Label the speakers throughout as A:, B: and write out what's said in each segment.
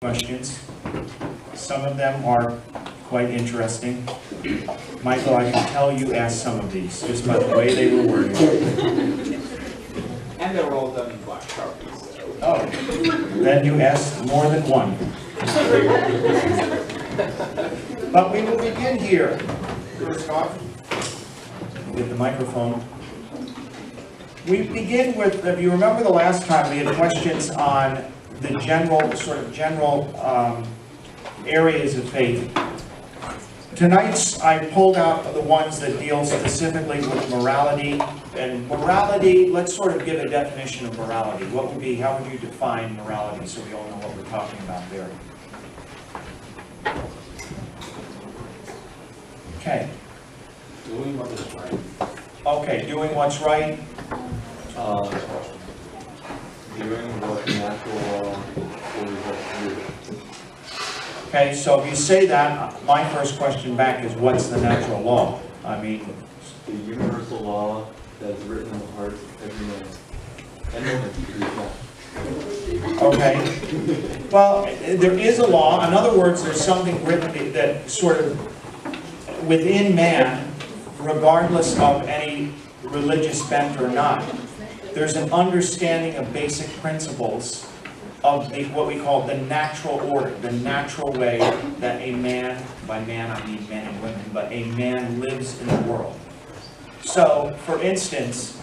A: questions. Some of them are quite interesting. Michael, I can tell you asked some of these just by the way they were worded.
B: And they were all done in black Sharpies. So.
A: Oh, then you asked more than one. But we will begin here. First off, with the microphone. We begin with, if you remember the last time, we had questions on the general areas of faith. Tonight's, I pulled out the ones that deal specifically with morality. And morality, let's sort of give a definition of morality. What would be, how would you define morality so we all know what we're talking about there? Okay.
B: Doing what is right.
A: Okay, doing what's right.
C: Doing what natural law is up to.
A: Okay, so if you say that, my first question back is, what's the natural law? I mean,
C: The universal law that's written in the hearts of every man. And woman.
A: okay. Well, there is a law. In other words, there's something written that sort of within man, regardless of any religious bent or not, there's an understanding of basic principles of what we call the natural order, the natural way that a man, by man I mean men and women, but a man lives in the world. So, for instance,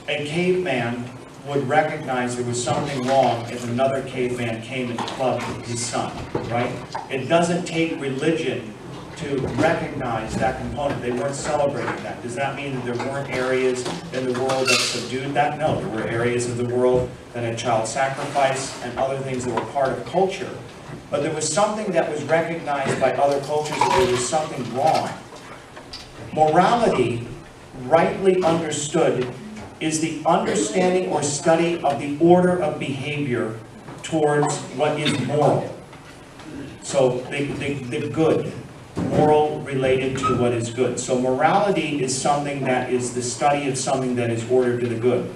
A: a caveman would recognize there was something wrong if another caveman came and clubbed his son, right? It doesn't take religion to recognize that component. They weren't celebrating that. Does that mean that there weren't areas in the world that subdued that? No, there were areas of the world that had child sacrifice and other things that were part of culture. But there was something that was recognized by other cultures that there was something wrong. Morality, rightly understood, is the understanding or study of the order of behavior towards what is moral. So the good. Moral related to what is good. So morality is something that is the study of something that is ordered to the good.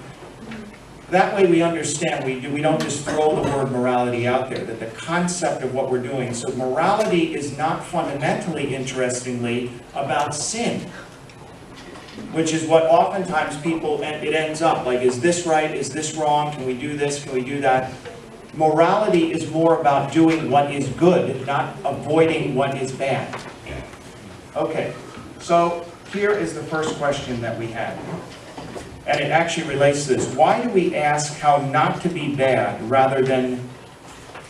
A: That way we understand, we don't just throw the word morality out there, that the concept of what we're doing. So morality is not fundamentally, interestingly, about sin, which is what oftentimes people, it ends up, like, is this right, is this wrong, can we do this, can we do that? Morality is more about doing what is good, not avoiding what is bad. Okay, so here is the first question that we had. And it actually relates to this. Why do we ask how not to be bad rather than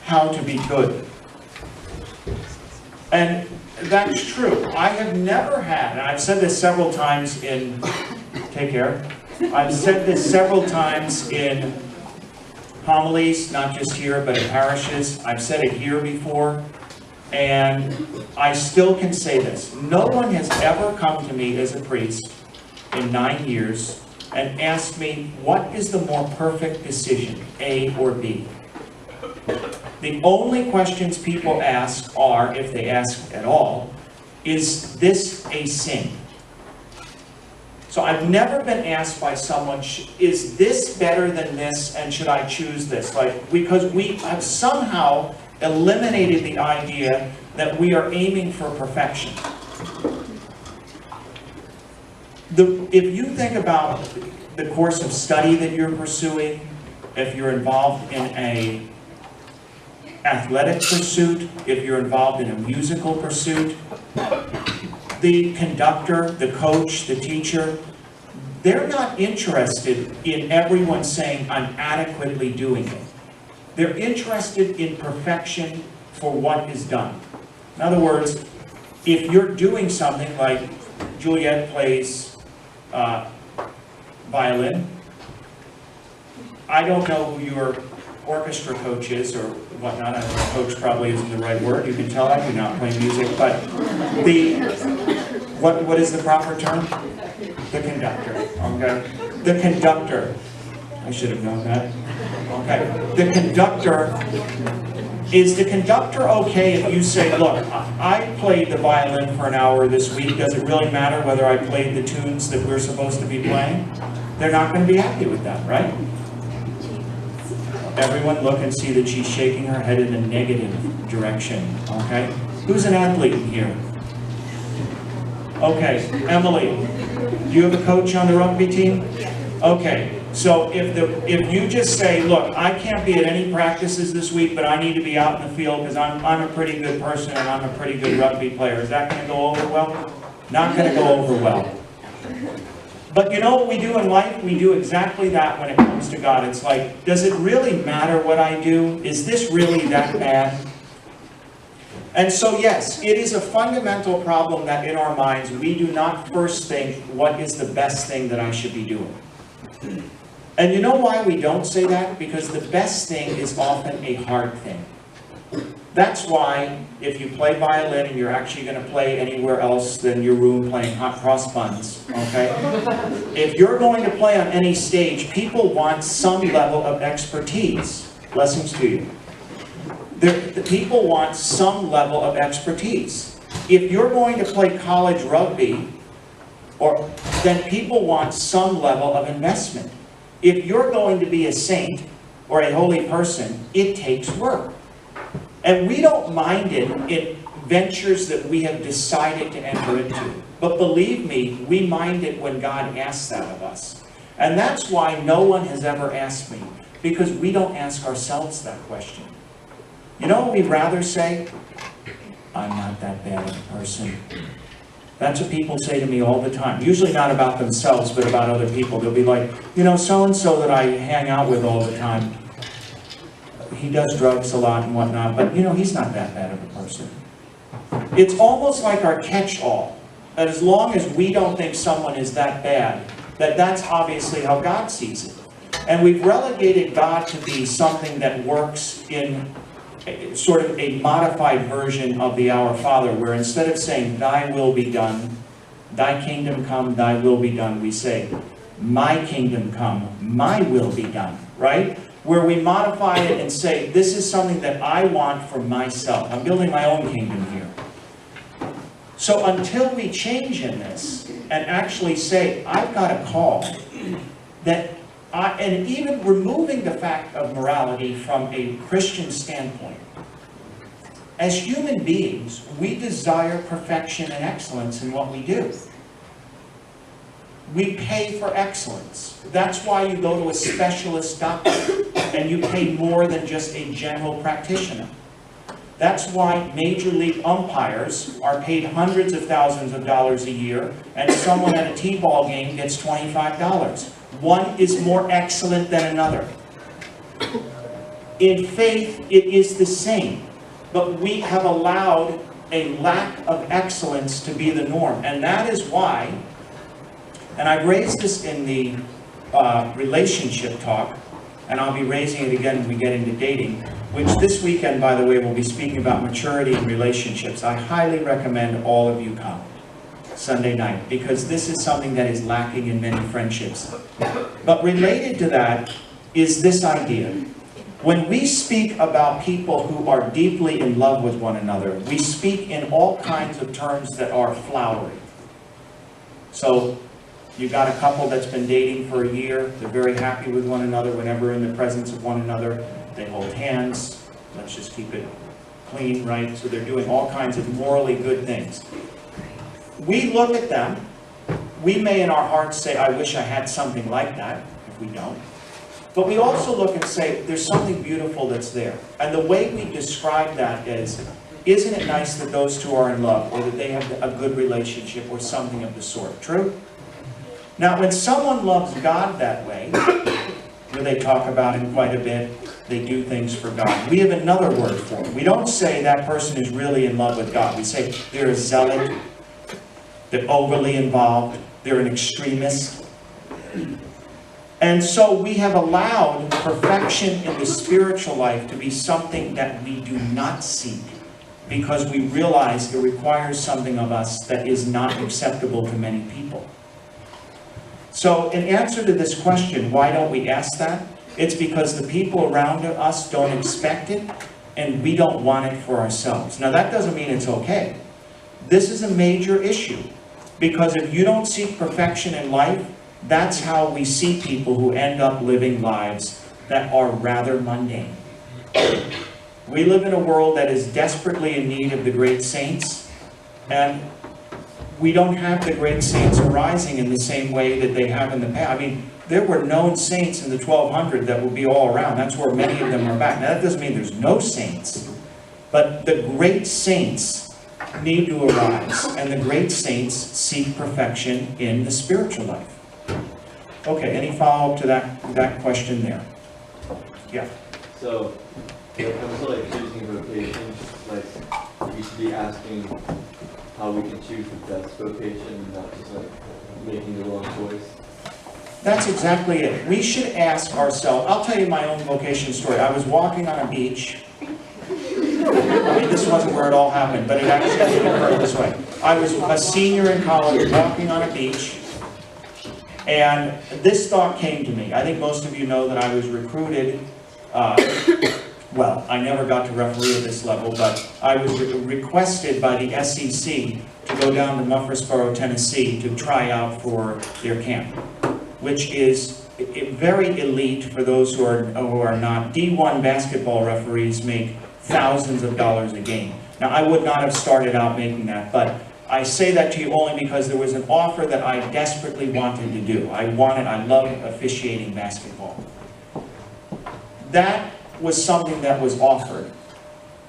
A: how to be good? And that's true. I have never had, and I've said this several times in, take care, I've said this several times in homilies, not just here, but in parishes. I've said it here before, and I still can say this. No one has ever come to me as a priest in 9 years and asked me, what is the more perfect decision, A or B? The only questions people ask are, if they ask at all, is this a sin? So I've never been asked by someone, is this better than this, and should I choose this? Like, because we have somehow eliminated the idea that we are aiming for perfection. If you think about the course of study that you're pursuing, if you're involved in an athletic pursuit, if you're involved in a musical pursuit, the conductor, the coach, the teacher, they're not interested in everyone saying, I'm adequately doing it. They're interested in perfection for what is done. In other words, if you're doing something like Juliet plays violin, I don't know who your orchestra coach is or whatnot. I know coach probably isn't the right word. You can tell I do not play music, but what is the proper term? The conductor. Okay. The conductor. I should have known that. Okay. The conductor. Is the conductor okay if you say, look, I played the violin for an hour this week. Does it really matter whether I played the tunes that we're supposed to be playing? They're not going to be happy with that, right? Everyone look and see that she's shaking her head in a negative direction, okay? Who's an athlete in here? Okay, Emily, do you have a coach on the rugby team? Okay, so if you just say, look, I can't be at any practices this week, but I need to be out in the field because I'm a pretty good person and I'm a pretty good rugby player, is that going to go over well? Not going to go over well. But you know what we do in life? We do exactly that when it comes to God. It's like, does it really matter what I do? Is this really that bad? And so yes, it is a fundamental problem that in our minds we do not first think, what is the best thing that I should be doing? And you know why we don't say that? Because the best thing is often a hard thing. That's why if you play violin and you're actually going to play anywhere else than your room playing hot cross buns, okay? If you're going to play on any stage, people want some level of expertise. Blessings to you. The people want some level of expertise. If you're going to play college rugby, then people want some level of investment. If you're going to be a saint or a holy person, it takes work. And we don't mind it in ventures that we have decided to enter into. But believe me, we mind it when God asks that of us. And that's why no one has ever asked me, because we don't ask ourselves that question. You know what we'd rather say? I'm not that bad of a person. That's what people say to me all the time. Usually not about themselves, but about other people. They'll be like, you know, so-and-so that I hang out with all the time, he does drugs a lot and whatnot, but you know, he's not that bad of a person. It's almost like our catch-all, that as long as we don't think someone is that bad, that's obviously how God sees it. And we've relegated God to be something that works in sort of a modified version of the Our Father, where instead of saying, thy will be done, thy kingdom come, thy will be done, we say, my kingdom come, my will be done, right? Where we modify it and say, this is something that I want for myself. I'm building my own kingdom here. So until we change in this and actually say, I've got a call, and even removing the fact of morality from a Christian standpoint, as human beings, we desire perfection and excellence in what we do. We pay for excellence. That's why you go to a specialist doctor and you pay more than just a general practitioner. That's why major league umpires are paid hundreds of thousands of dollars a year, and someone at a t-ball game gets $25. One is more excellent than another. In faith, it is the same, but we have allowed a lack of excellence to be the norm, and that is why. And I've raised this in the relationship talk, and I'll be raising it again when we get into dating, which this weekend, by the way, we'll be speaking about maturity in relationships. I highly recommend all of you come Sunday night, because this is something that is lacking in many friendships. But related to that is this idea. When we speak about people who are deeply in love with one another, we speak in all kinds of terms that are flowery. So, you got a couple that's been dating for a year, they're very happy with one another whenever in the presence of one another, they hold hands, let's just keep it clean, right? So they're doing all kinds of morally good things. We look at them, we may in our hearts say, I wish I had something like that, if we don't. But we also look and say, there's something beautiful that's there. And the way we describe that is, isn't it nice that those two are in love, or that they have a good relationship, or something of the sort, true? Now, when someone loves God that way, where they talk about Him quite a bit, they do things for God, we have another word for it. We don't say that person is really in love with God. We say they're a zealot, they're overly involved, they're an extremist. And so we have allowed perfection in the spiritual life to be something that we do not seek, because we realize it requires something of us that is not acceptable to many people. So in answer to this question, why don't we ask that? It's because the people around us don't expect it, and we don't want it for ourselves. Now that doesn't mean it's okay. This is a major issue, because if you don't seek perfection in life, that's how we see people who end up living lives that are rather mundane. We live in a world that is desperately in need of the great saints, and we don't have the great saints arising in the same way that they have in the past. I mean, there were known saints in the 1200 that will be all around. That's where many of them are back. Now, that doesn't mean there's no saints, but the great saints need to arise, and the great saints seek perfection in the spiritual life. Okay, any follow-up to that question there? Yeah.
C: So, when it comes to like choosing vocation, like we should be asking how we can choose the best vocation, not just like making the wrong choice.
A: That's exactly it. We should ask ourselves, I'll tell you my own vocation story. I was walking on a beach. I mean, this wasn't where it all happened, but it actually occurred this way. I was a senior in college walking on a beach, and this thought came to me. I think most of you know that I was recruited. Well, I never got to referee at this level, but I was requested by the SEC to go down to Murfreesboro, Tennessee to try out for their camp, which is very elite for those who are not. D1 basketball referees make thousands of dollars a game. Now, I would not have started out making that, but I say that to you only because there was an offer that I desperately wanted to do. I love officiating basketball. That was something that was offered.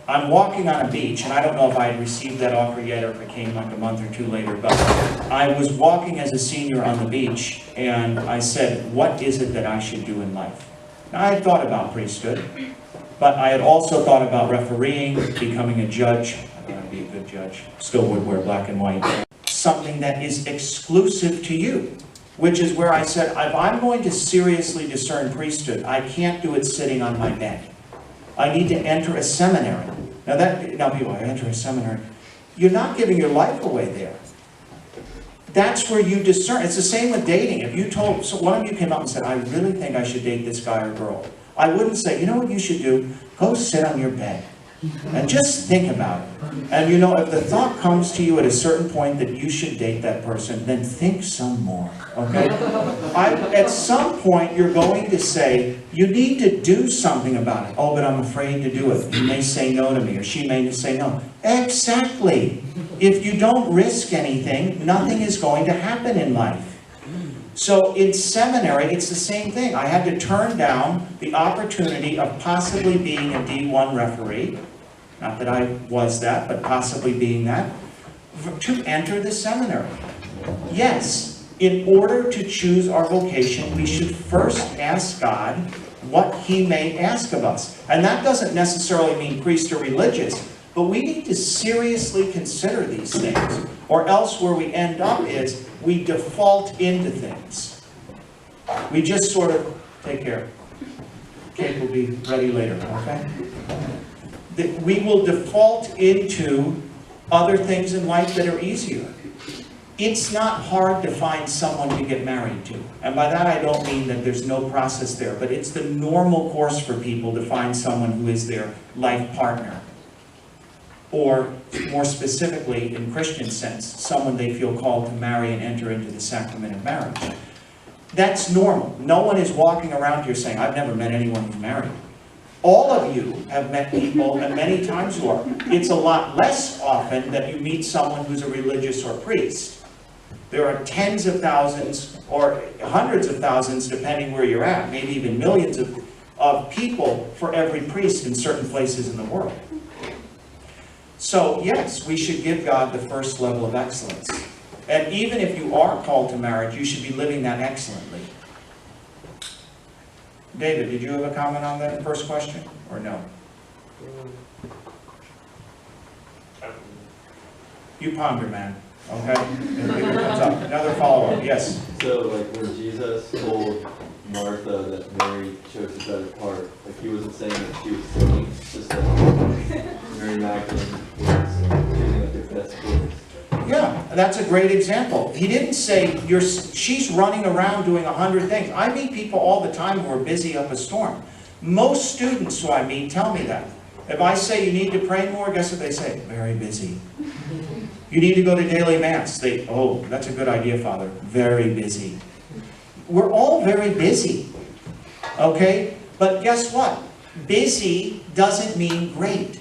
A: I'm walking on a beach, and I don't know if I had received that offer yet or if it came like a month or two later, but I was walking as a senior on the beach, and I said, what is it that I should do in life? Now, I had thought about priesthood, but I had also thought about refereeing, becoming a judge. I want to be a good judge. Still would wear black and white. Something that is exclusive to you, which is where I said, if I'm going to seriously discern priesthood, I can't do it sitting on my bed. I need to enter a seminary. Now people, I enter a seminary. You're not giving your life away there. That's where you discern. It's the same with dating. If you told, so one of you came up and said, I really think I should date this guy or girl. I wouldn't say, you know what you should do? Go sit on your bed and just think about it. And you know, if the thought comes to you at a certain point that you should date that person, then think some more, okay? At some point, you're going to say, you need to do something about it. Oh, but I'm afraid to do it. He may say no to me, or she may say no. Exactly. If you don't risk anything, nothing is going to happen in life. So in seminary, it's the same thing. I had to turn down the opportunity of possibly being a D1 referee. Not that I was that, but possibly being that, to enter the seminary. Yes, in order to choose our vocation, we should first ask God what He may ask of us. And that doesn't necessarily mean priest or religious, but we need to seriously consider these things, or else where we end up is we default into things. We just sort of, take care. Cake will be ready later, okay? We will default into other things in life that are easier. It's not hard to find someone to get married to. And by that I don't mean that there's no process there, but it's the normal course for people to find someone who is their life partner. Or, more specifically, in Christian sense, someone they feel called to marry and enter into the sacrament of marriage. That's normal. No one is walking around here saying, I've never met anyone who's married. All of you have met people, and many times who are. It's a lot less often that you meet someone who's a religious or priest. There are tens of thousands, or hundreds of thousands, depending where you're at, maybe even millions of people for every priest in certain places in the world. So, yes, we should give God the first level of excellence. And even if you are called to marriage, you should be living that excellently. David, did you have a comment on that first question, or no? You ponder, man, okay? If it comes up. Another follow-up, yes?
C: So, like, when Jesus told Martha that Mary chose the better part, like, he wasn't saying that she was sinning, just that Mary Magdalene was choosing like the best course.
A: Yeah, that's a great example. He didn't say, she's running around doing 100 things. I meet people all the time who are busy up a storm. Most students who I meet tell me that. If I say you need to pray more, guess what they say? Very busy. You need to go to daily mass. Oh, that's a good idea, Father. Very busy. We're all very busy, okay? But guess what? Busy doesn't mean great.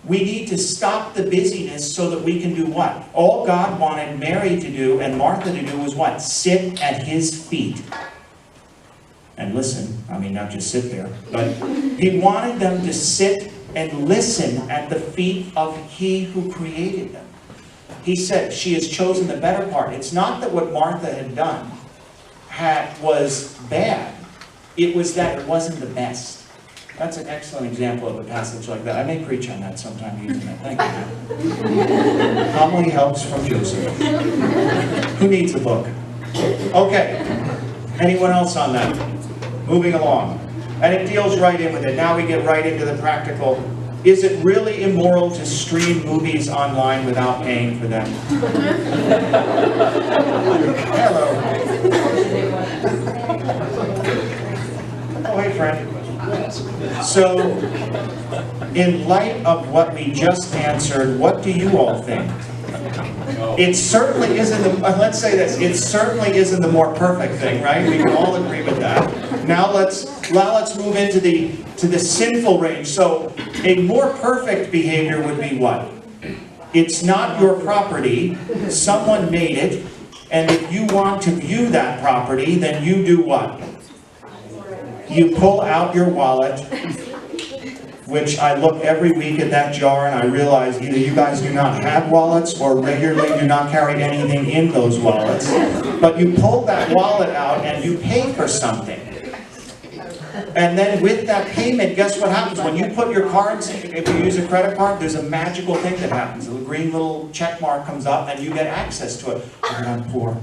A: We need to stop the busyness so that we can do what? All God wanted Mary to do and Martha to do was what? Sit at his feet. And listen. I mean, not just sit there. But he wanted them to sit and listen at the feet of he who created them. He said, she has chosen the better part. It's not that what Martha had done was bad. It was that it wasn't the best. That's an excellent example of a passage like that. I may preach on that sometime using it. Thank you. Homily helps from Joseph. Who needs a book? Okay. Anyone else on that? Moving along. And it deals right in with it. Now we get right into the practical. Is it really immoral to stream movies online without paying for them? Hello. Oh, hey, friend. So, in light of what we just answered, what do you all think? It certainly isn't the, let's say this, it certainly isn't the more perfect thing, right? We can all agree with that. Now let's move into the sinful range. So, a more perfect behavior would be what? It's not your property, someone made it, and if you want to view that property, then you do what? You pull out your wallet, which I look every week at that jar and I realize either you guys do not have wallets or regularly do not carry anything in those wallets. But you pull that wallet out and you pay for something. And then with that payment, guess what happens? When you put your cards, if you use a credit card, there's a magical thing that happens. A green little check mark comes up and you get access to it. But I'm poor.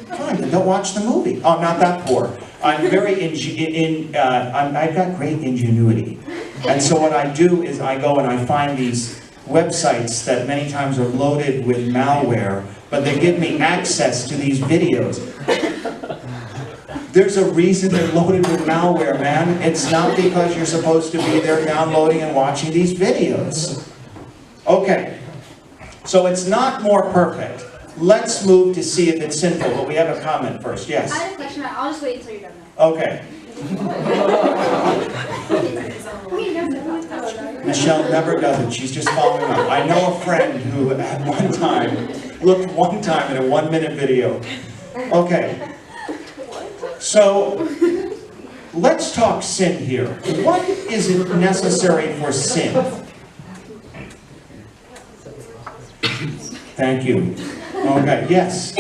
A: Fine, then don't watch the movie. Oh, I'm not that poor. I'm very I've got great ingenuity. And so what I do is I go and I find these websites that many times are loaded with malware, but they give me access to these videos. There's a reason they're loaded with malware, man. It's not because you're supposed to be there downloading and watching these videos. Okay, so it's not more perfect. Let's move to see if it's sinful, but we have a comment first. Yes?
D: I have a question. I'll just wait until you're done.
A: Okay. Michelle never does it. She's just following up. I know a friend who at one time looked one time at a 1-minute video. Okay. So, let's talk sin here. What is necessary for sin? Thank you. Okay, yes.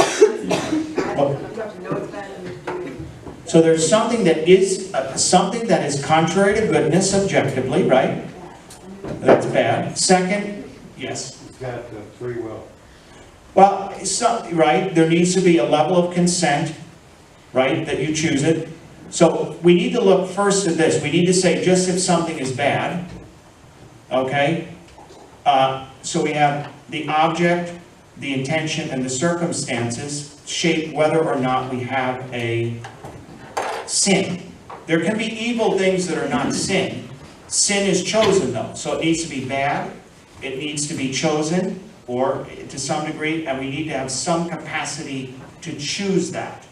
A: So there's something that is contrary to goodness objectively, right? That's bad. Second, yes.
B: It's got free will.
A: Well, right, there needs to be a level of consent, right, that you choose it. So we need to look first at this. We need to say just if something is bad, okay? So we have the object, the intention, and the circumstances shape whether or not we have a sin. There can be evil things that are not sin. Sin is chosen though, so it needs to be bad, it needs to be chosen, or to some degree, and we need to have some capacity to choose that,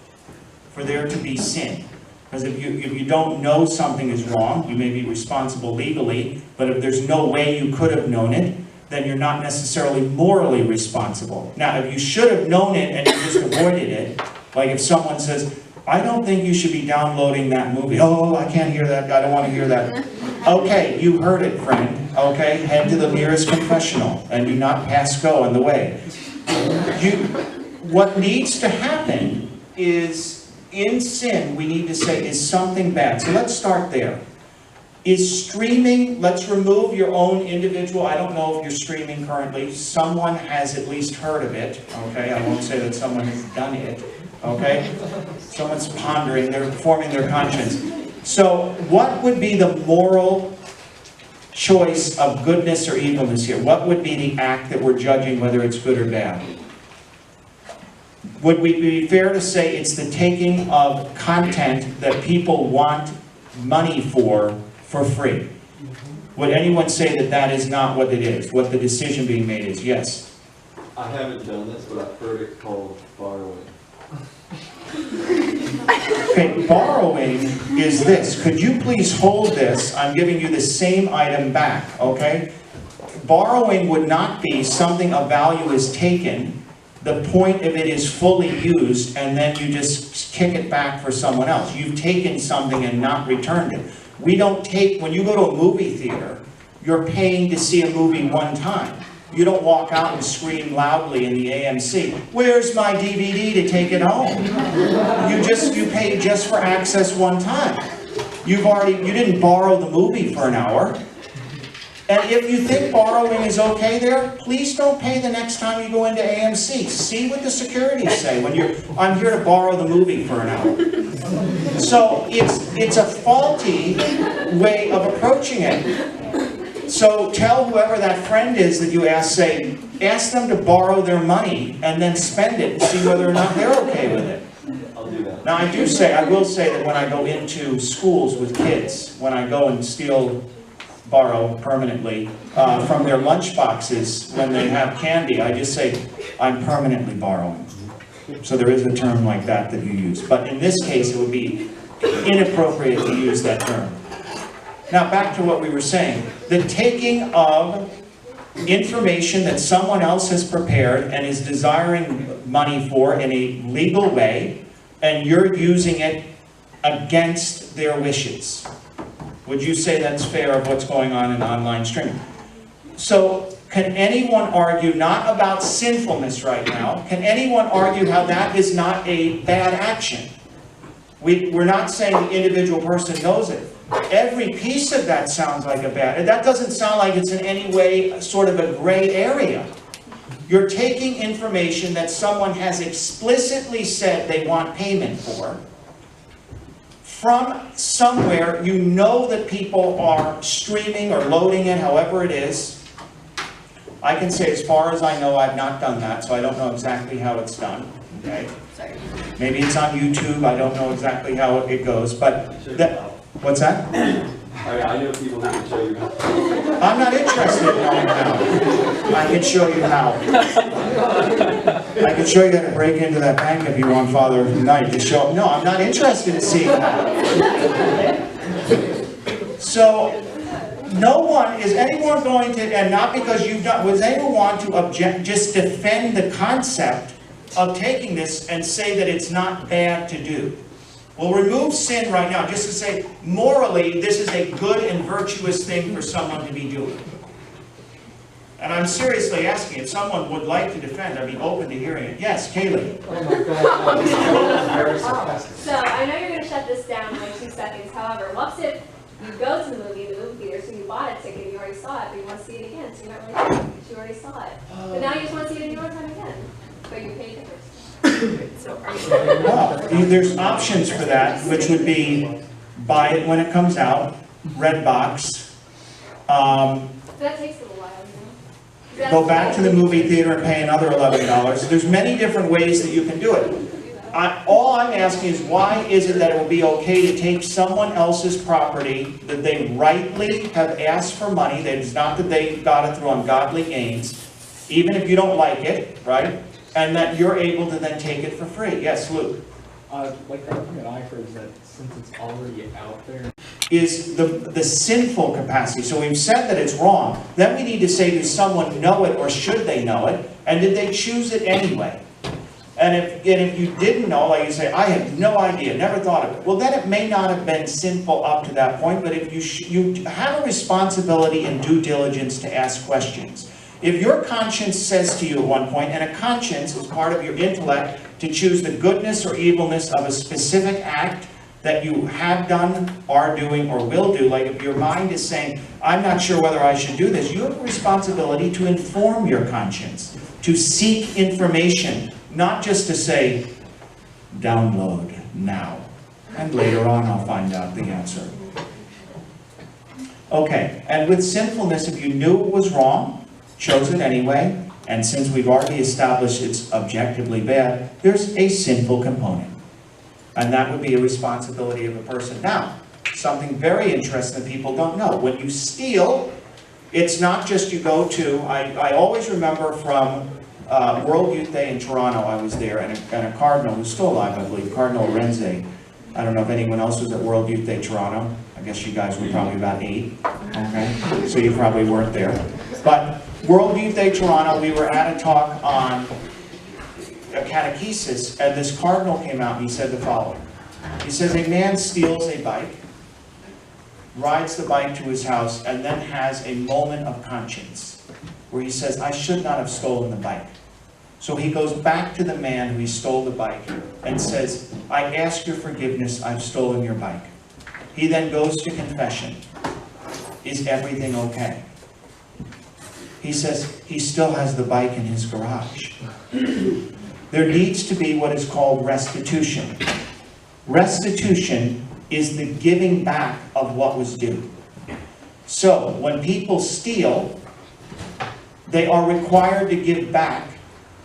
A: for there to be sin. Because if you don't know something is wrong, you may be responsible legally, but if there's no way you could have known it, then you're not necessarily morally responsible. Now, if you should have known it and you just avoided it, like if someone says, I don't think you should be downloading that movie. Oh, I can't hear that. I don't want to hear that. Okay, you heard it, friend. Okay, head to the nearest confessional and do not pass go on the way. What needs to happen is, in sin, we need to say, is something bad? So let's start there. Is streaming, let's remove your own individual, I don't know if you're streaming currently, someone has at least heard of it, okay? I won't say that someone has done it, okay? Someone's pondering, they're forming their conscience. So what would be the moral choice of goodness or evilness here? What would be the act that we're judging whether it's good or bad? Would we be fair to say it's the taking of content that people want money for free? Would anyone say that that is not what it is, what the decision being made is? Yes?
C: I haven't done this, but I've heard it called borrowing.
A: Okay, borrowing is this. Could you please hold this? I'm giving you the same item back, okay? Borrowing would not be something of value is taken, the point of it is fully used, and then you just kick it back for someone else. You've taken something and not returned it. We don't take, when you go to a movie theater, you're paying to see a movie one time. You don't walk out and scream loudly in the AMC, "Where's my DVD to take it home?" You pay just for access one time. You didn't borrow the movie for an hour. And if you think borrowing is okay there, please don't pay the next time you go into AMC. See what the security say when I'm here to borrow the movie for an hour. So it's a faulty way of approaching it. So tell whoever that friend is that you ask them to borrow their money and then spend it and see whether or not they're okay with it.
C: I'll do that.
A: Now I will say that when I go into schools with kids, when I go and borrow permanently from their lunch boxes when they have candy, I just say, I'm permanently borrowing. So there is a term like that you use. But in this case, it would be inappropriate to use that term. Now back to what we were saying. The taking of information that someone else has prepared and is desiring money for in a legal way, and you're using it against their wishes. Would you say that's fair of what's going on in online streaming? So can anyone argue, not about sinfulness right now, can anyone argue how that is not a bad action? We're not saying the individual person knows it. Every piece of that sounds like that doesn't sound like it's in any way sort of a gray area. You're taking information that someone has explicitly said they want payment for, from somewhere you know that people are streaming or loading it, however it is. I can say as far as I know, I've not done that, so I don't know exactly how it's done. Okay?
D: Sorry.
A: Maybe it's on YouTube, I don't know exactly how it goes, but what's that?
C: I know people who can show you how.
A: I'm not interested in knowing how. I can show you how. I can show you how to break into that bank if you want, Father, tonight to show. No, I'm not interested in seeing how. So, is anyone going to, and not because you've done, does anyone want to object, just defend the concept of taking this and say that it's not bad to do? We'll remove sin right now, just to say, morally, this is a good and virtuous thing for someone to be doing. And I'm seriously asking, if someone would like to defend, I'd be open to hearing it. Yes, Kaylee.
E: Oh my God.
F: So, I know you're going to shut this down in like 2 seconds. However, what's if you go to the movie theater, so you bought a ticket, you already saw it, but you want to see it again, so you're not really doing it, because you already saw it. But now you just want to see it one time again, but you paid difference.
A: Well, there's options for that, which would be buy it when it comes out, red box,
F: That takes a little while, you know?
A: go back to the movie theater and pay another $11. There's many different ways that you can do it. All I'm asking is, why is it that it would be okay to take someone else's property that they rightly have asked for money, that it's not that they got it through ungodly gains, even if you don't like it, right? And that you're able to then take it for free. Yes, Luke?
E: Like the thing that I heard is that since it's already out there,
A: Is the sinful capacity. So we've said that it's wrong. Then we need to say, does someone know it or should they know it? And did they choose it anyway? And if you didn't know, like you say, I have no idea, never thought of it. Well, then it may not have been sinful up to that point, but if you have a responsibility and due diligence to ask questions. If your conscience says to you at one point, and a conscience is part of your intellect to choose the goodness or evilness of a specific act that you have done, are doing, or will do, like if your mind is saying, I'm not sure whether I should do this, you have a responsibility to inform your conscience, to seek information, not just to say, download now, and later on I'll find out the answer. Okay, and with sinfulness, if you knew it was wrong, chose it anyway, and since we've already established it's objectively bad, there's a sinful component. And that would be a responsibility of a person. Now, something very interesting that people don't know. When you steal, it's not just you go to, I always remember from World Youth Day in Toronto, I was there, and a cardinal who's still alive, I believe, Cardinal Renze. I don't know if anyone else was at World Youth Day Toronto. I guess you guys were probably about 8, okay? So you probably weren't there. But World Youth Day Toronto, we were at a talk on a catechesis, and this cardinal came out and he said the following. He says, a man steals a bike, rides the bike to his house, and then has a moment of conscience where he says, I should not have stolen the bike. So he goes back to the man who he stole the bike and says, I ask your forgiveness, I've stolen your bike. He then goes to confession. Is everything okay? He says he still has the bike in his garage. There needs to be what is called restitution. Restitution is the giving back of what was due. So when people steal, they are required to give back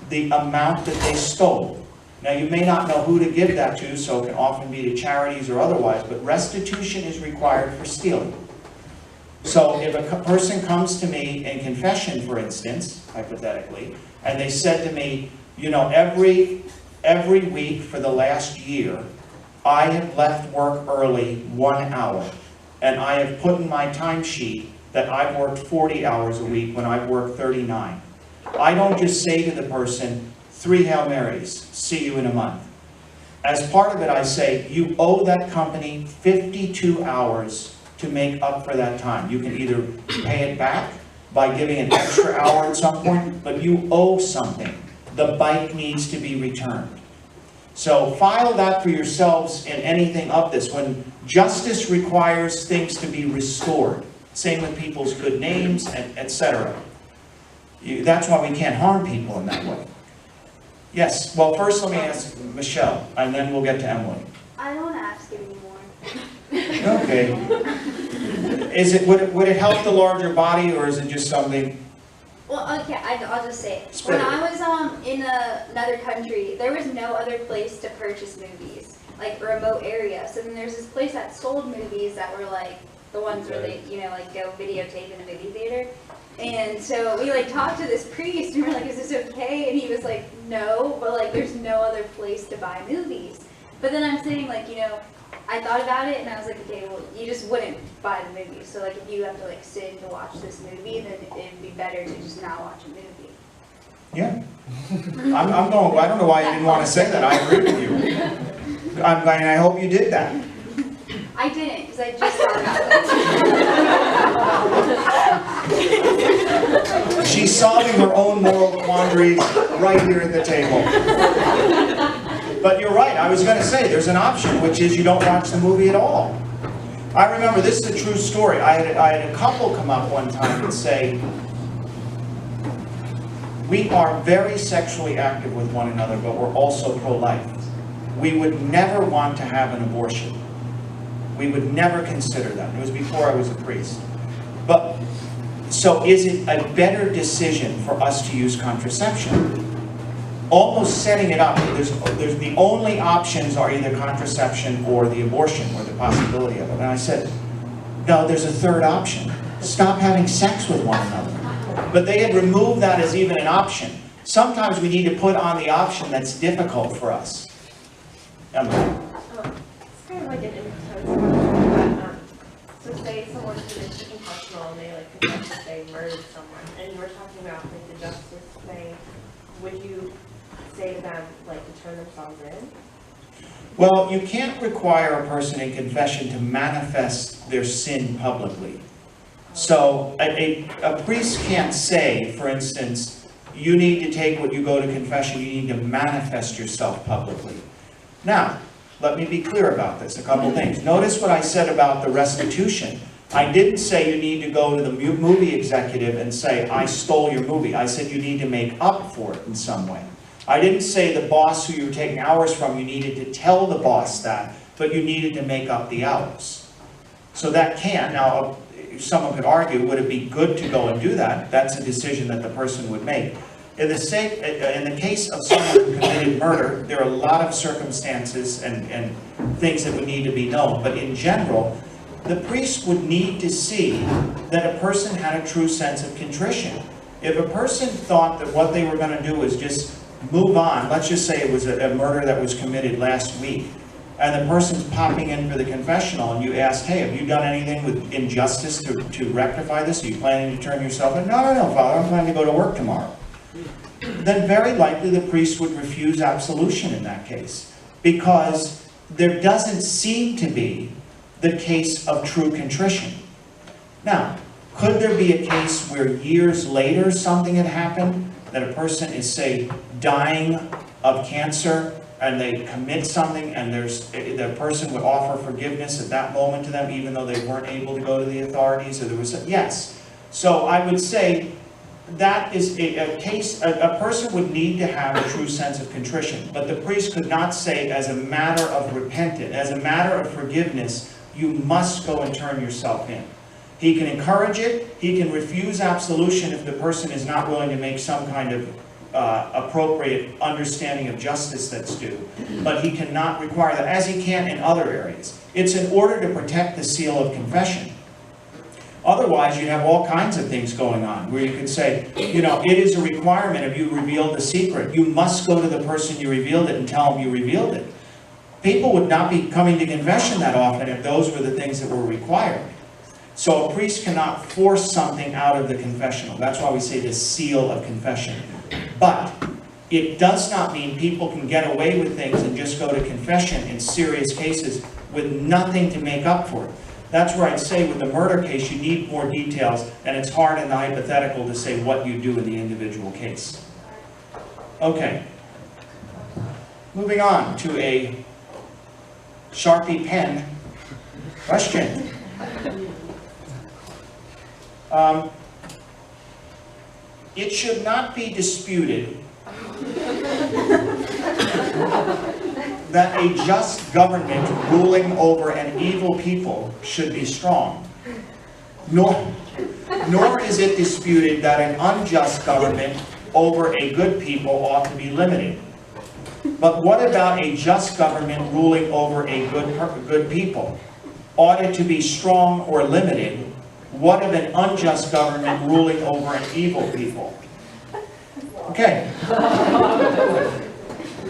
A: the amount that they stole. Now, you may not know who to give that to, so it can often be to charities or otherwise, but restitution is required for stealing. So if a person comes to me in confession, for instance, hypothetically, and they said to me, you know, every week for the last year, I have left work early 1 hour, and I have put in my timesheet that I've worked 40 hours a week when I've worked 39. I don't just say to the person, 3 Hail Marys, see you in a month. As part of it, I say, you owe that company 52 hours to make up for that time. You can either pay it back by giving an extra hour at some point, but you owe something. The bike needs to be returned. So file that for yourselves in anything of this. When justice requires things to be restored, same with people's good names, etc. That's why we can't harm people in that way. Yes, well, first let me ask Michelle, and then we'll get to Emily.
D: I don't want to ask you anymore.
A: Okay. Would it help the larger body, or is it just something?
D: Well, okay, I'll just say it.
A: Spread
D: When
A: it.
D: I was in another country, there was no other place to purchase movies, like a remote area. So then there's this place that sold movies that were like the ones where they, you know, like go videotape in a movie theater. And so we like talked to this priest and we're like, is this okay? And he was like, no, but like there's no other place to buy movies. But then I'm saying like, you know, I thought about it and I was like, okay, well, you just wouldn't buy the movie. So like if you have to like sit to watch this movie, then it'd be better to just not watch a movie.
A: Yeah. I'm going, I don't know why you didn't want to say that. I agree with you. I hope you did that.
D: I didn't, because I just thought about that.
A: She's solving her own moral quandaries right here at the table. But you're right, I was going to say, there's an option, which is you don't watch the movie at all. I remember, this is a true story, I had a couple come up one time and say, we are very sexually active with one another, but we're also pro-life. We would never want to have an abortion. We would never consider that. It was before I was a priest. But, so is it a better decision for us to use contraception? Almost setting it up, there's the only options are either contraception or the abortion, or the possibility of it. And I said, no, there's a third option. Stop having sex with one another. But they had removed that as even an option. Sometimes we need to put on the option that's difficult for us. Emily.
G: It's kind of like an imposed so say someone commits a confessional and they like confess that they murdered someone, and you were talking about like the justice thing. Would you say to them like to turn themselves in?
A: Well, you can't require a person in confession to manifest their sin publicly. So a priest can't say, for instance, you need to take what you go to confession, you need to manifest yourself publicly. Now, let me be clear about this, a couple things. Notice what I said about the restitution. I didn't say you need to go to the movie executive and say, I stole your movie. I said you need to make up for it in some way. I didn't say the boss who you were taking hours from, you needed to tell the boss that, but you needed to make up the hours. So that can, now, someone could argue, would it be good to go and do that? That's a decision that the person would make. In the case of someone who committed murder, there are a lot of circumstances and things that would need to be known. But in general, the priest would need to see that a person had a true sense of contrition. If a person thought that what they were going to do was just move on, let's just say it was a murder that was committed last week, and the person's popping in for the confessional, and you ask, hey, have you done anything with injustice to rectify this? Are you planning to turn yourself in? No, Father, I'm planning to go to work tomorrow. Then very likely the priest would refuse absolution in that case, because there doesn't seem to be the case of true contrition. Now, could there be a case where years later something had happened, that a person is, say, dying of cancer, and they commit something, and the person would offer forgiveness at that moment to them, even though they weren't able to go to the authorities, or there was yes. So I would say that is a case, a person would need to have a true sense of contrition, but the priest could not say, as a matter of repentance, as a matter of forgiveness, you must go and turn yourself in. He can encourage it, he can refuse absolution if the person is not willing to make some kind of appropriate understanding of justice that's due, but he cannot require that, as he can in other areas. It's in order to protect the seal of confession. Otherwise, you'd have all kinds of things going on, where you could say, you know, it is a requirement if you revealed the secret. You must go to the person you revealed it and tell them you revealed it. People would not be coming to confession that often if those were the things that were required. So a priest cannot force something out of the confessional. That's why we say the seal of confession. But it does not mean people can get away with things and just go to confession in serious cases with nothing to make up for it. That's where I'd say with the murder case, you need more details, and it's hard in the hypothetical to say what you do in the individual case. Okay. Moving on to a Sharpie pen question. It should not be disputed that a just government ruling over an evil people should be strong. Nor is it disputed that an unjust government over a good people ought to be limited. But what about a just government ruling over a good people? Ought it to be strong or limited? What of an unjust government ruling over an evil people? Okay.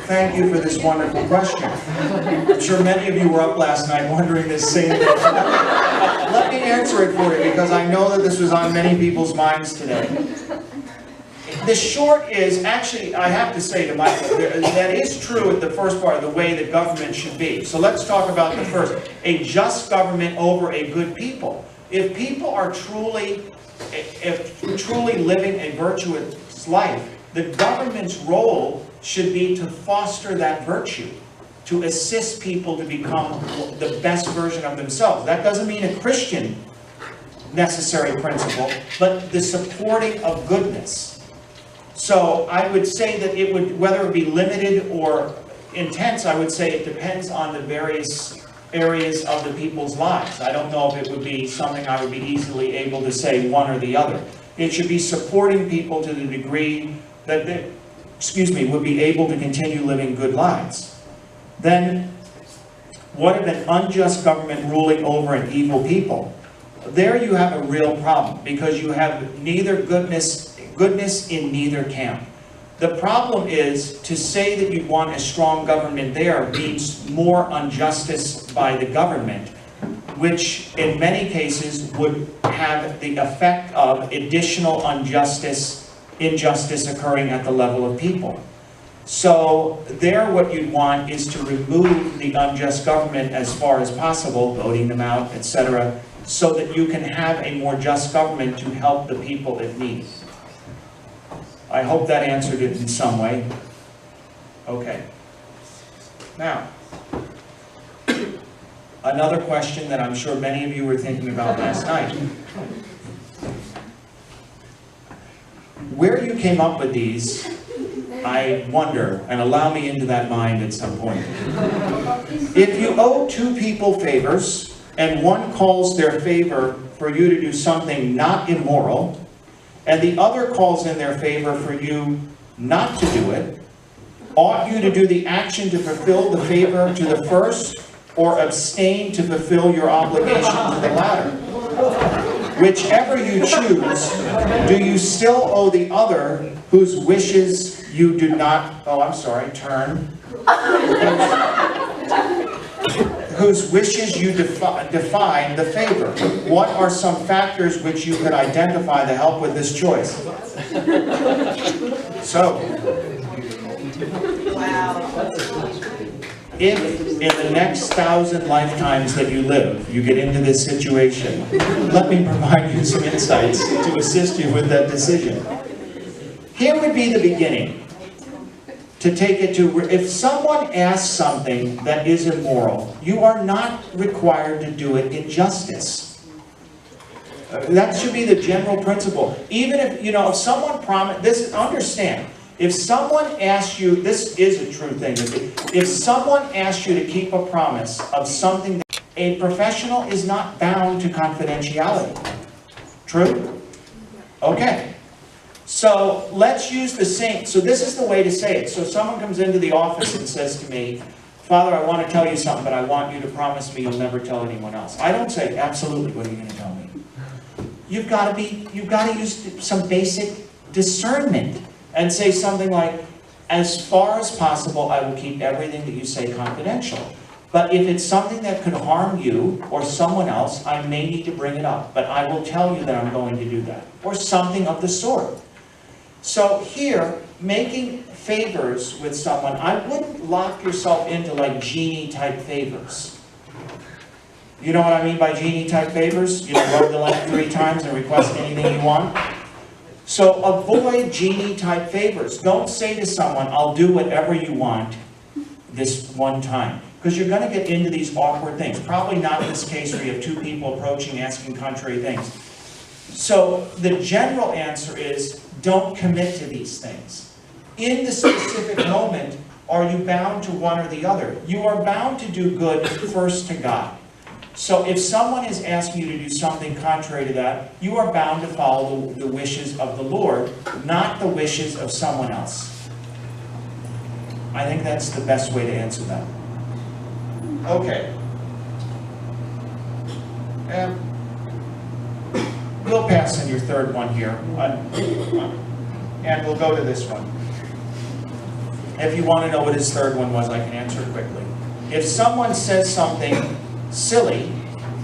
A: Thank you for this wonderful question. I'm sure many of you were up last night wondering this same thing. Let me answer it for you, because I know that this was on many people's minds today. The short is, actually, I have to say to Michael, that is true at the first part of the way the government should be. So let's talk about the first. A just government over a good people. If people are truly living a virtuous life, the government's role should be to foster that virtue, to assist people to become the best version of themselves. That doesn't mean a Christian necessary principle, but the supporting of goodness. So I would say that it would, whether it be limited or intense, I would say it depends on the various areas of the people's lives. I don't know if it would be something I would be easily able to say one or the other. It should be supporting people to the degree that they, would be able to continue living good lives. Then, what if an unjust government ruling over an evil people? There you have a real problem, because you have neither goodness in neither camp. The problem is, to say that you want a strong government there means more injustice by the government, which in many cases would have the effect of additional injustice occurring at the level of people. So there what you'd want is to remove the unjust government as far as possible, voting them out, etc., so that you can have a more just government to help the people in need. I hope that answered it in some way. Okay. Now, another question that I'm sure many of you were thinking about last night. Where you came up with these, I wonder, and allow me into that mind at some point. If you owe two people favors, and one calls their favor for you to do something not immoral, and the other calls in their favor for you not to do it, ought you to do the action to fulfill the favor to the first, or abstain to fulfill your obligation to the latter? Whichever you choose, do you still owe the other whose wishes you do not, oh, I'm sorry, turn. Whose wishes you define the favor? What are some factors which you could identify that help with this choice? So, if in the next 1,000 lifetimes that you live, you get into this situation, let me provide you some insights to assist you with that decision. Here would be the beginning. To take it to, if someone asks something that is immoral, you are not required to do it in justice. That should be the general principle. Even if, if someone understand, if someone asks you, this is a true thing, if someone asks you to keep a promise of something, a professional is not bound to confidentiality. True? Okay. So let's use the same, so this is the way to say it. So someone comes into the office and says to me, Father, I want to tell you something, but I want you to promise me you'll never tell anyone else. I don't say, absolutely, what are you going to tell me? You've got to use some basic discernment and say something like, as far as possible, I will keep everything that you say confidential. But if it's something that could harm you or someone else, I may need to bring it up. But I will tell you that I'm going to do that. Or something of the sort. So here, making favors with someone, I wouldn't lock yourself into like genie-type favors. You know what I mean by genie-type favors? You rub the lamp 3 times and request anything you want. So avoid genie-type favors. Don't say to someone, I'll do whatever you want this one time. Because you're going to get into these awkward things. Probably not in this case where you have 2 people approaching, asking contrary things. So the general answer is, don't commit to these things. In the specific moment, are you bound to one or the other? You are bound to do good first to God. So if someone is asking you to do something contrary to that, you are bound to follow the wishes of the Lord, not the wishes of someone else. I think that's the best way to answer that. Okay. We'll pass on your third one here. And we'll go to this one. If you want to know what his third one was, I can answer it quickly. If someone says something silly,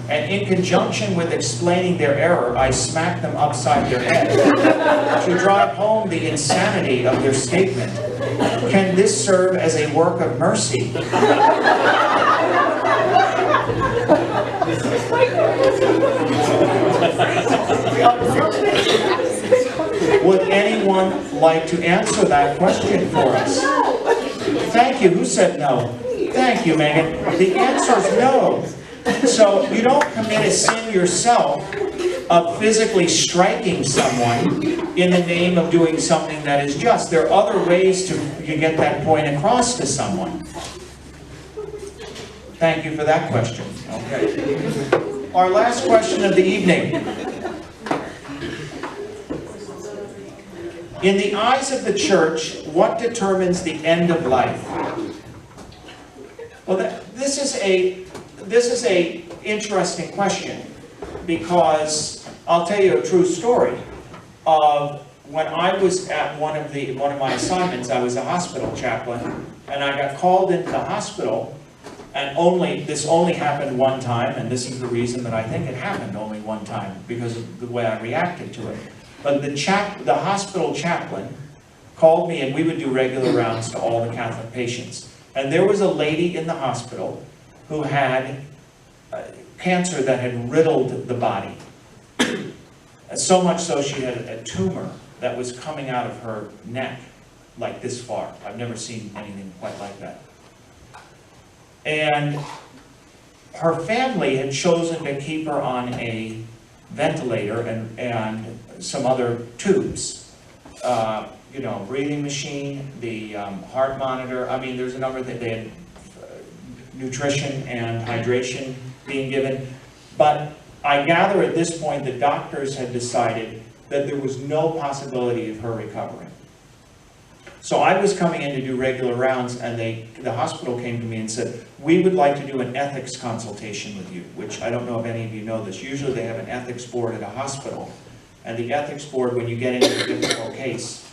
A: and in conjunction with explaining their error, I smack them upside their head to drive home the insanity of their statement, can this serve as a work of mercy? Would anyone like to answer that question for us? Thank you. Who said no? Thank you, Megan. The answer is no. So you don't commit a sin yourself of physically striking someone in the name of doing something that is just. There are other ways to get that point across to someone. Thank you for that question. Okay. Our last question of the evening. In the eyes of the church, what determines the end of life? Well, this is a interesting question, because I'll tell you a true story of when I was at one of my assignments. I was a hospital chaplain, and I got called into the hospital, and this only happened one time, and this is the reason that I think it happened only one time, because of the way I reacted to it. But the hospital chaplain called me, and we would do regular rounds to all the Catholic patients. And there was a lady in the hospital who had cancer that had riddled the body. So much so she had a tumor that was coming out of her neck, like this far. I've never seen anything quite like that. And her family had chosen to keep her on a ventilator and some other tubes. Breathing machine, the heart monitor. I mean, there's a number that they had nutrition and hydration being given. But I gather at this point the doctors had decided that there was no possibility of her recovering. So I was coming in to do regular rounds, and the hospital came to me and said, we would like to do an ethics consultation with you, which I don't know if any of you know this. Usually they have an ethics board at a hospital, and the ethics board, when you get into a difficult case,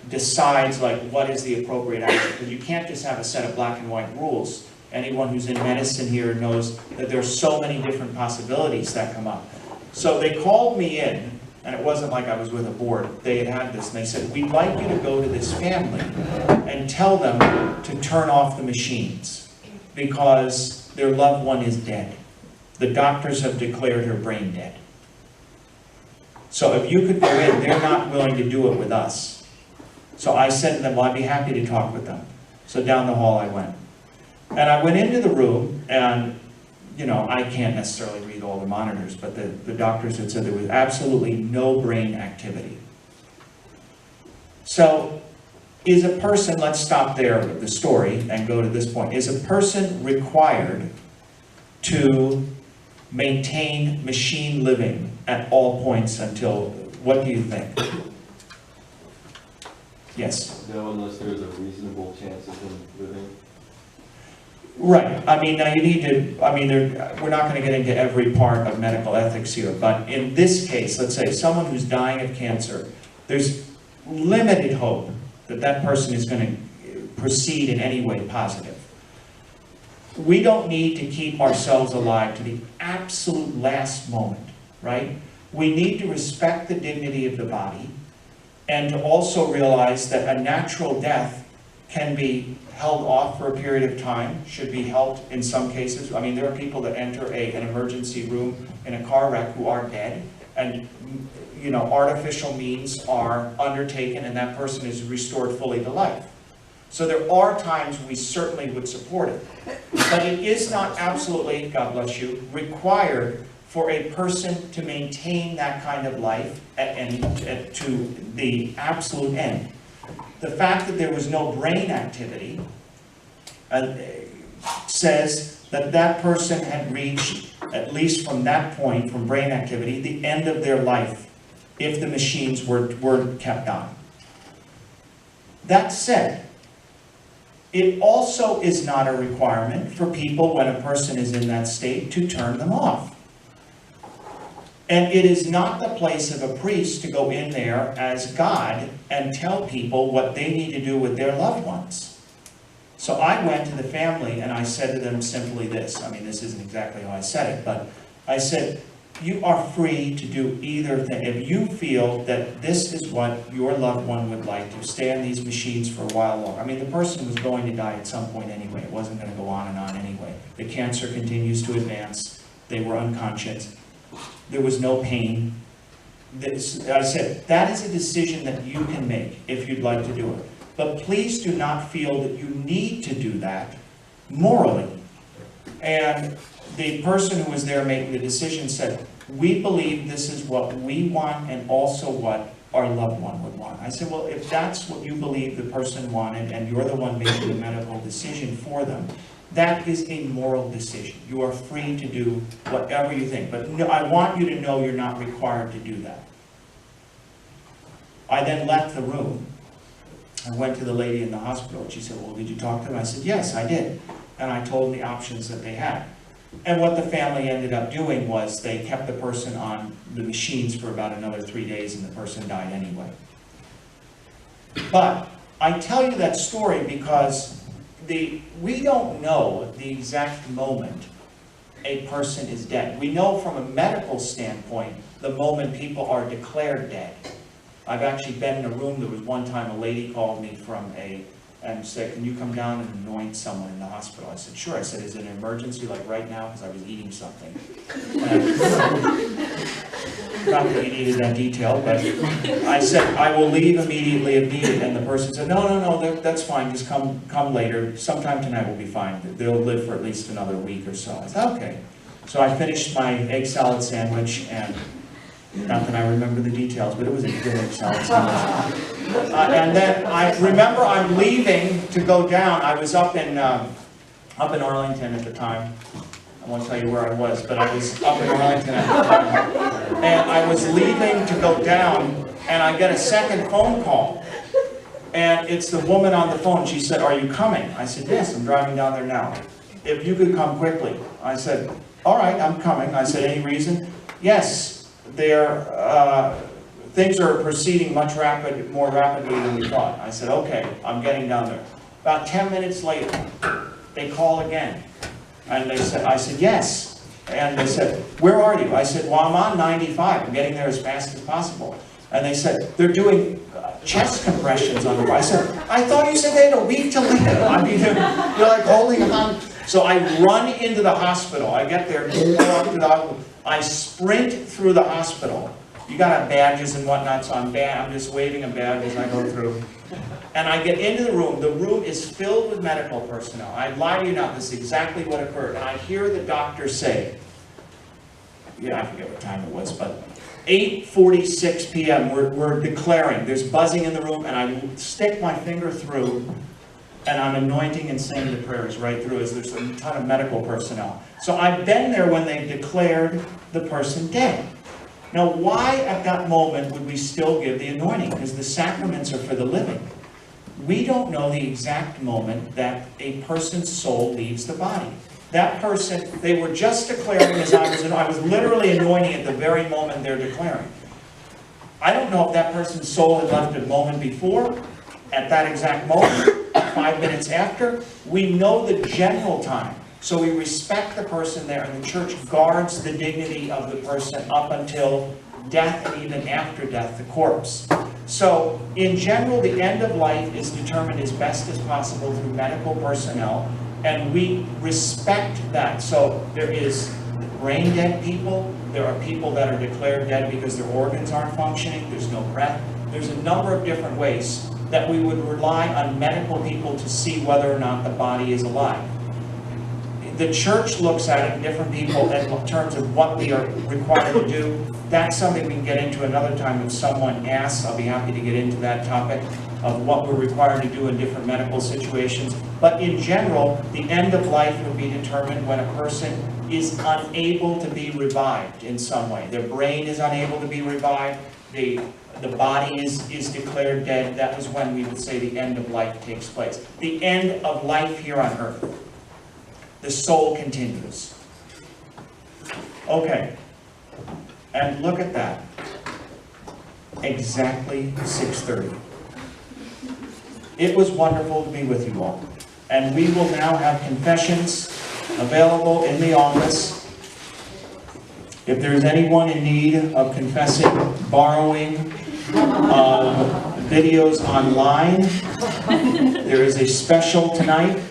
A: decides like what is the appropriate action, because you can't just have a set of black and white rules. Anyone who's in medicine here knows that there's so many different possibilities that come up. So they called me in, and it wasn't like I was with a board. They had this, and they said, we'd like you to go to this family and tell them to turn off the machines because their loved one is dead. The doctors have declared her brain dead. So if you could go in, they're not willing to do it with us. So I said to them, well, I'd be happy to talk with them. So down the hall I went. And I went into the room, and you know, I can't necessarily read all the monitors, but the doctors had said there was absolutely no brain activity. So, is a person, let's stop there with the story and go to this point. Is a person required to maintain machine living at all points until, what do you think? Yes?
C: No, unless there's a reasonable chance of him living.
A: Right. I mean, now you need to, I mean, we're not going to get into every part of medical ethics here, but in this case, let's say someone who's dying of cancer, there's limited hope that that person is going to proceed in any way positive. We don't need to keep ourselves alive to the absolute last moment, right? We need to respect the dignity of the body and to also realize that a natural death can be held off for a period of time, should be helped in some cases. I mean, there are people that enter an emergency room in a car wreck who are dead, and you know, artificial means are undertaken and that person is restored fully to life. So there are times we certainly would support it. But it is not absolutely, God bless you, required for a person to maintain that kind of life to the absolute end. The fact that there was no brain activity says that that person had reached, at least from that point, from brain activity, the end of their life if the machines were kept on. That said, it also is not a requirement for people, when a person is in that state, to turn them off. And it is not the place of a priest to go in there as God and tell people what they need to do with their loved ones. So I went to the family and I said to them simply this. I mean, this isn't exactly how I said it, but I said, you are free to do either thing. If you feel that this is what your loved one would like, to stay on these machines for a while longer. I mean, the person was going to die at some point anyway. It wasn't going to go on and on anyway. The cancer continues to advance. They were unconscious. There was no pain. I said, that is a decision that you can make if you'd like to do it. But please do not feel that you need to do that morally. And the person who was there making the decision said, we believe this is what we want and also what our loved one would want. I said, well, if that's what you believe the person wanted and you're the one making the medical decision for them, that is a moral decision. You are free to do whatever you think. But no, I want you to know you're not required to do that. I then left the room. I went to the lady in the hospital. She said, well, did you talk to them? I said, yes, I did. And I told them the options that they had. And what the family ended up doing was they kept the person on the machines for about another 3 days, and the person died anyway. But I tell you that story because we don't know the exact moment a person is dead. We know from a medical standpoint the moment people are declared dead. I've actually been in a room. There was one time a lady called me and said, can you come down and anoint someone in the hospital? I said, sure. I said, is it an emergency like right now? Because I was eating something. Not that you needed that detail, but I said, I will leave immediately if needed. And the person said, no, that's fine. Just come later. Sometime tonight will be fine. They'll live for at least another week or so. I said, okay. So I finished my egg salad sandwich, and not that I remember the details, but it was a good egg salad sandwich. And then I remember I'm leaving to go down. I was up in Arlington at the time. I won't tell you where I was, but I was up in Arlington at the time. And I was leaving to go down, and I get a second phone call. And it's the woman on the phone. She said, "Are you coming?" I said, "Yes, I'm driving down there now. If you could come quickly." I said, "All right, I'm coming." I said, "Any reason?" "Yes, things are proceeding more rapidly than we thought." I said, "Okay, I'm getting down there." About 10 minutes later, they call again. And I said, "Yes." And they said, "Where are you?" I said, "Well, I'm on 95. I'm getting there as fast as possible." And they said, "They're doing chest compressions on the car." I said, "I thought you said they had a week to live." I mean, you're like holding on. So I run into the hospital. I get there, I sprint through the hospital. You got to have badges and whatnot, so I'm just waving a badge as I go through. And I get into the room. The room is filled with medical personnel. I lie to you not, this is exactly what occurred. And I hear the doctor say, I forget what time it was, but 8:46 p.m. We're declaring. There's buzzing in the room, and I stick my finger through, and I'm anointing and saying the prayers right through as there's a ton of medical personnel. So I've been there when they declared the person dead. Now, why at that moment would we still give the anointing? Because the sacraments are for the living. We don't know the exact moment that a person's soul leaves the body. That person, they were just declaring as I was literally anointing at the very moment they're declaring. I don't know if that person's soul had left a moment before, at that exact moment, 5 minutes after. We know the general time. So we respect the person there, and the church guards the dignity of the person up until death, and even after death, the corpse. So, in general, the end of life is determined as best as possible through medical personnel, and we respect that. So, there is brain dead people, there are people that are declared dead because their organs aren't functioning, there's no breath. There's a number of different ways that we would rely on medical people to see whether or not the body is alive. The church looks at it, different people, in terms of what we are required to do. That's something we can get into another time if someone asks. I'll be happy to get into that topic of what we're required to do in different medical situations. But in general, the end of life would be determined when a person is unable to be revived in some way. Their brain is unable to be revived. The body is declared dead. That is when we would say the end of life takes place. The end of life here on earth. The soul continues. Okay. And look at that. Exactly 6:30. It was wonderful to be with you all. And we will now have confessions available in the office. If there's anyone in need of confessing, borrowing videos online, there is a special tonight.